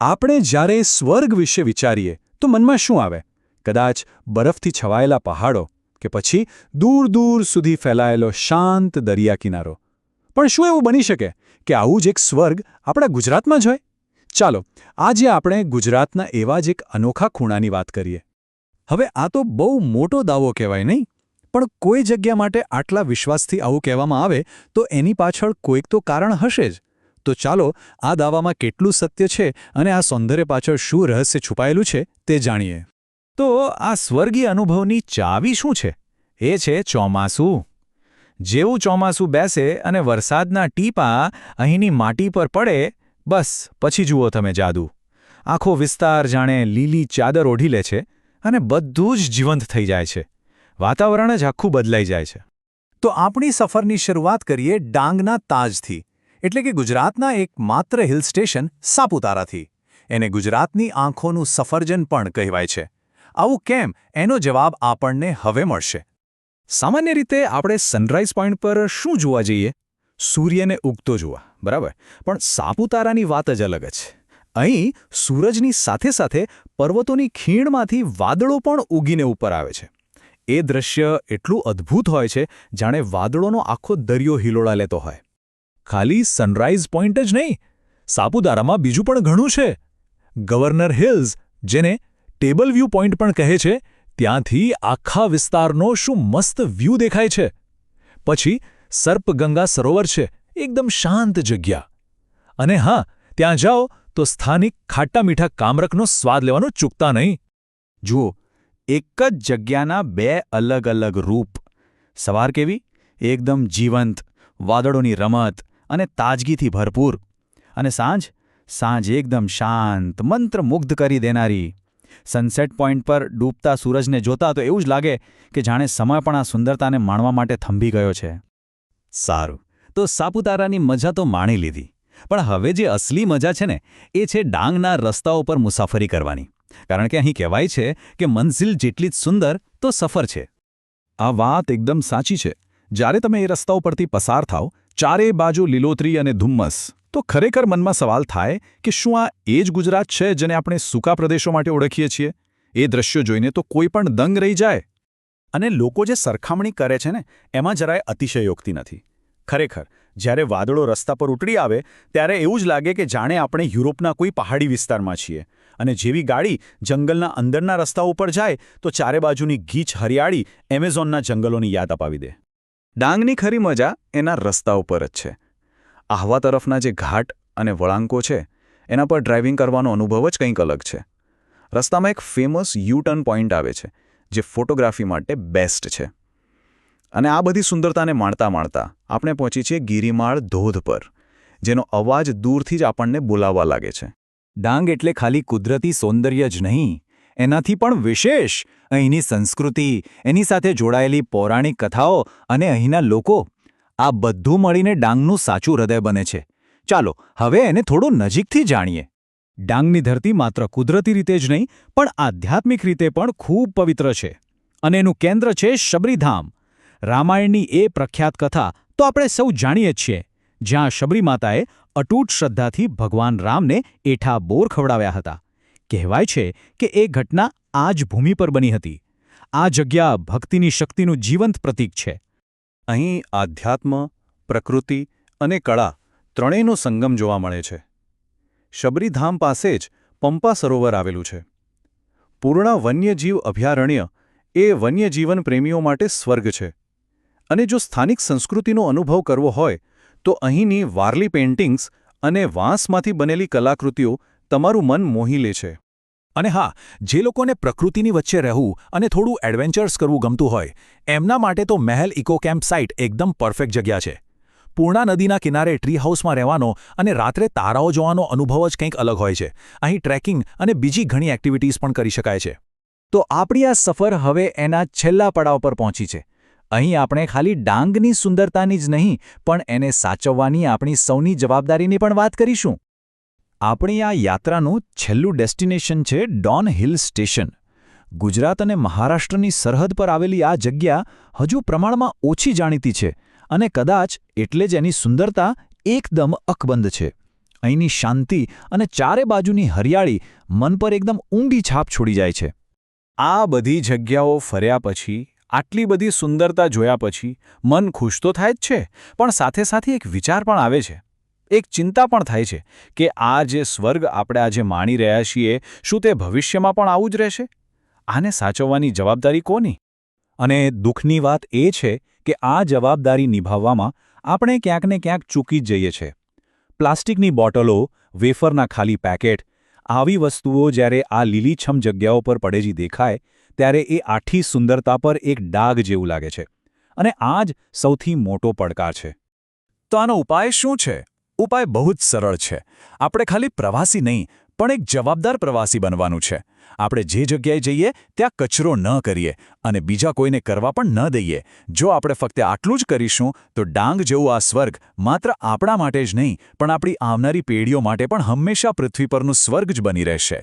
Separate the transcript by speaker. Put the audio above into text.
Speaker 1: આપણે જ્યારે સ્વર્ગ વિશે વિચારીએ તો મનમાં શું આવે? કદાચ બરફથી છવાયેલા પહાડો કે પછી દૂર દૂર સુધી ફેલાયેલો શાંત દરિયા કિનારો. પણ શું એવું બની શકે કે આવું જ એક સ્વર્ગ આપણા ગુજરાતમાં જ હોય? ચાલો આજે આપણે ગુજરાતના એવા જ એક અનોખા ખૂણાની વાત કરીએ. હવે આ તો બહુ મોટો દાવો કહેવાય નહીં, પણ કોઈ જગ્યા માટે આટલા વિશ્વાસથી આવું કહેવામાં આવે તો એની પાછળ કોઈક તો કારણ હશે જ. તો ચાલો આ દાવામાં કેટલું સત્ય છે અને આ સૌંદર્ય પાછળ શું રહસ્ય છુપાયેલું છે તે જાણીએ. તો આ સ્વર્ગીય અનુભવની ચાવી શું છે? એ છે ચોમાસું. જેવું ચોમાસું બેસે અને વરસાદના ટીપાં અહીંની માટી પર પડે, બસ પછી જુઓ તમે જાદુ. આખો વિસ્તાર જાણે લીલી ચાદર ઓઢી લે છે અને બધું જ જીવંત થઈ જાય છે. વાતાવરણ જ આખું બદલાઈ જાય છે. તો આપણી સફરની શરૂઆત કરીએ ડાંગના તાજથી, એટલે કે ગુજરાતના એક માત્ર હિલ સ્ટેશન સાપુતારાથી. એને ગુજરાતની આંખોનું સફરજન પણ કહેવાય છે. આવું કેમ, એનો જવાબ આપણને હવે મળશે. સામાન્ય રીતે આપણે સનરાઈઝ પોઈન્ટ પર શું જોવા જઈએ? સૂર્યને ઉગતો જોવા, બરાબર. પણ સાપુતારાની વાત જ અલગ છે. અહીં સૂરજની સાથે સાથે પર્વતોની ખીણમાંથી વાદળો પણ ઉગીને ઉપર આવે છે. એ દૃશ્ય એટલું અદ્ભુત હોય છે, જાણે વાદળોનો આખો દરિયો હિલોળા લેતો હોય. ખાલી સનરાઈઝ પોઈન્ટ જ નહીં, સાપુતારામાં બીજું પણ ઘણું છે. ગવર્નર હિલ્સ, જેને ટેબલ વ્યૂ પોઈન્ટ પણ કહે છે, ત્યાંથી આખા વિસ્તારનો શું મસ્ત વ્યૂ દેખાય છે. પછી સર્પગંગા સરોવર છે, એકદમ શાંત જગ્યા. અને હા, ત્યાં જાઓ તો સ્થાનિક ખાટા મીઠા કામરકનો સ્વાદ લેવાનું ચૂકતા નહીં. જુઓ, એક જ જગ્યાના બે અલગ અલગ રૂપ. સવાર કેવી? એકદમ જીવંત, વાદળોની રમત અને તાજગીથી ભરપૂર. અને સાંજ એકદમ શાંત, મંત્રમુગ્ધ કરી દેનારી. સનસેટ પોઈન્ટ પર ડૂબતા સૂરજને જોતા તો એવું જ લાગે કે જાણે સમય પણ આ સુંદરતાને માણવા માટે થંભી ગયો છે. સારું, તો સાપુતારાની મજા તો માણી લીધી. પણ હવે જે અસલી મજા છે ને, એ છે ડાંગના રસ્તાઓ પર મુસાફરી કરવાની. કારણ કે અહીં કહેવાય છે કે મંઝિલ જેટલી જ સુંદર તો સફર છે. આ વાત એકદમ સાચી છે. જ્યારે તમે એ રસ્તાઓ પરથી પસાર થાઓ, ચારે બાજુ લીલોતરી અને ધુમ્મસ, તો ખરેખર મનમાં સવાલ થાય કે શું આ એ જ ગુજરાત છે જેને આપણે સૂકા પ્રદેશો માટે ઓળખીએ છીએ? એ દ્રશ્યો જોઈને તો કોઈ પણ દંગ રહી જાય. અને લોકો જે સરખામણી કરે છે ને, એમાં જરાય અતિશયોક્તિ નથી. ખરેખર જ્યારે વાદળો રસ્તા પર ઉતરી આવે ત્યારે એવું જ લાગે કે જાણે આપણે યુરોપના કોઈ પહાડી વિસ્તારમાં છીએ. અને જેવી ગાડી જંગલના અંદરના રસ્તા ઉપર જાય તો ચારે બાજુની ગીચ હરિયાળી એમેઝોનના જંગલોની યાદ અપાવી દે. ડાંગની ખરી મજા એના રસ્તા ઉપર જ છે. આહવા તરફના જે ઘાટ અને વળાંકો છે, એના પર ડ્રાઇવિંગ કરવાનો અનુભવ જ કંઈક અલગ છે. રસ્તામાં એક ફેમસ યુ-ટર્ન પોઈન્ટ આવે છે, જે ફોટોગ્રાફી માટે બેસ્ટ છે. અને આ બધી સુંદરતાને માણતા માણતા આપણે પહોંચી છીએ ગિરિમાળ ધોધ પર, જેનો અવાજ દૂરથી જ આપણને બોલાવવા લાગે છે. ડાંગ એટલે ખાલી કુદરતી સૌંદર્ય જ નહીં, એનાથી પણ વિશેષ અહીંની સંસ્કૃતિ, એની સાથે જોડાયેલી પૌરાણિક કથાઓ અને અહીંના લોકો, આ બધું મળીને ડાંગનું સાચું હૃદય બને છે. ચાલો હવે એને થોડું નજીકથી જાણીએ. ડાંગની ધરતી માત્ર કુદરતી રીતે જ નહીં, પણ આધ્યાત્મિક રીતે પણ ખૂબ પવિત્ર છે. અને એનું કેન્દ્ર છે શબરીધામ. રામાયણની એ પ્રખ્યાત કથા તો આપણે સૌ જાણીએ જ છીએ, જ્યાં શબરી માતાએ અતૂટ શ્રદ્ધાથી ભગવાન રામને એઠા બોર ખવડાવ્યા હતા. કહેવાય છે કે એ ઘટના આ જ ભૂમિ પર બની હતી. આ જગ્યા ભક્તિની શક્તિનું જીવંત પ્રતીક છે. અહીં આધ્યાત્મ, પ્રકૃતિ અને કળા ત્રણેયનો સંગમ જોવા મળે છે. શબરીધામ પાસે જ પંપા સરોવર આવેલું છે. પૂર્ણા વન્યજીવ અભયારણ્ય એ વન્યજીવન પ્રેમીઓ માટે સ્વર્ગ છે. અને જો સ્થાનિક સંસ્કૃતિનો અનુભવ કરવો હોય તો અહીંની વારલી પેઇન્ટિંગ્સ અને વાંસમાંથી બનેલી કલાકૃતિઓ તમારું મન મોહી લે છે. અને હા, જે લોકોને પ્રકૃતિની વચ્ચે રહેવું અને થોડું એડવેન્ચર્સ કરવું ગમતું હોય, એમના માટે તો મહેલ ઇકો કેમ્પ સાઇટ એકદમ પરફેક્ટ જગ્યા છે. પૂર્ણા નદીના કિનારે ટ્રી હાઉસમાં રહેવાનો અને રાત્રે તારાઓ જોવાનો અનુભવ જ કંઈક અલગ હોય છે. અહીં ટ્રેકિંગ અને બીજી ઘણી એક્ટિવિટીઝ પણ કરી શકાય છે. તો આપણી આ સફર હવે એના છેલ્લા પડાવ પર પહોંચી છે. અહીં આપણે ખાલી ડાંગની સુંદરતાની જ નહીં, પણ એને સાચવવાની આપણી સૌની જવાબદારીની પણ વાત કરીશું. આપણી આ યાત્રાનું છેલ્લું ડેસ્ટિનેશન છે ડોન હિલ સ્ટેશન. ગુજરાત અને મહારાષ્ટ્રની સરહદ પર આવેલી આ જગ્યા હજુ પ્રમાણમાં ઓછી જાણીતી છે અને કદાચ એટલે જ એની સુંદરતા એકદમ અકબંધ છે.
Speaker 2: અહીંની શાંતિ અને ચારે બાજુની હરિયાળી મન પર એકદમ ઊંડી છાપ છોડી જાય છે.
Speaker 1: આ બધી જગ્યાઓ ફર્યા પછી, આટલી બધી સુંદરતા જોયા પછી મન ખુશ તો થાય જ છે, પણ સાથે સાથે એક વિચાર પણ આવે છે. એક ચિંતા પણ થાય છે કે આ જે સ્વર્ગ આપણે આજે માણી રહ્યા છીએ, શું તે ભવિષ્યમાં પણ આવું જ રહેશે? આને સાચવવાની જવાબદારી કોની? અને દુઃખની વાત એ છે કે આ જવાબદારી નિભાવવામાં આપણે ક્યાંક ને ક્યાંક ચૂકી જ જઈએ છીએ. પ્લાસ્ટિકની બોટલો, વેફરના ખાલી પેકેટ, આવી વસ્તુઓ જ્યારે આ લીલીછમ જગ્યાઓ પર પડેજી દેખાય ત્યારે એ આઠી સુંદરતા પર એક ડાઘ જેવું લાગે છે. અને આ જ સૌથી મોટો પડકાર છે. તો આનો ઉપાય શું છે? ઉપાય બહુ જ સરળ છે. આપણે ખાલી પ્રવાસી નહીં, પણ એક જવાબદાર પ્રવાસી બનવાનું છે. આપણે જે જગ્યાએ જઈએ ત્યાં કચરો ન કરીએ અને બીજા કોઈને કરવા પણ ન દઈએ. જો આપણે ફક્ત આટલું જ કરીશું તો ડાંગ જેવું આ સ્વર્ગ માત્ર આપણા માટે જ નહીં, પણ આપણી આવનારી પેઢીઓ માટે પણ હંમેશા પૃથ્વી પરનું સ્વર્ગ જ બની રહેશે.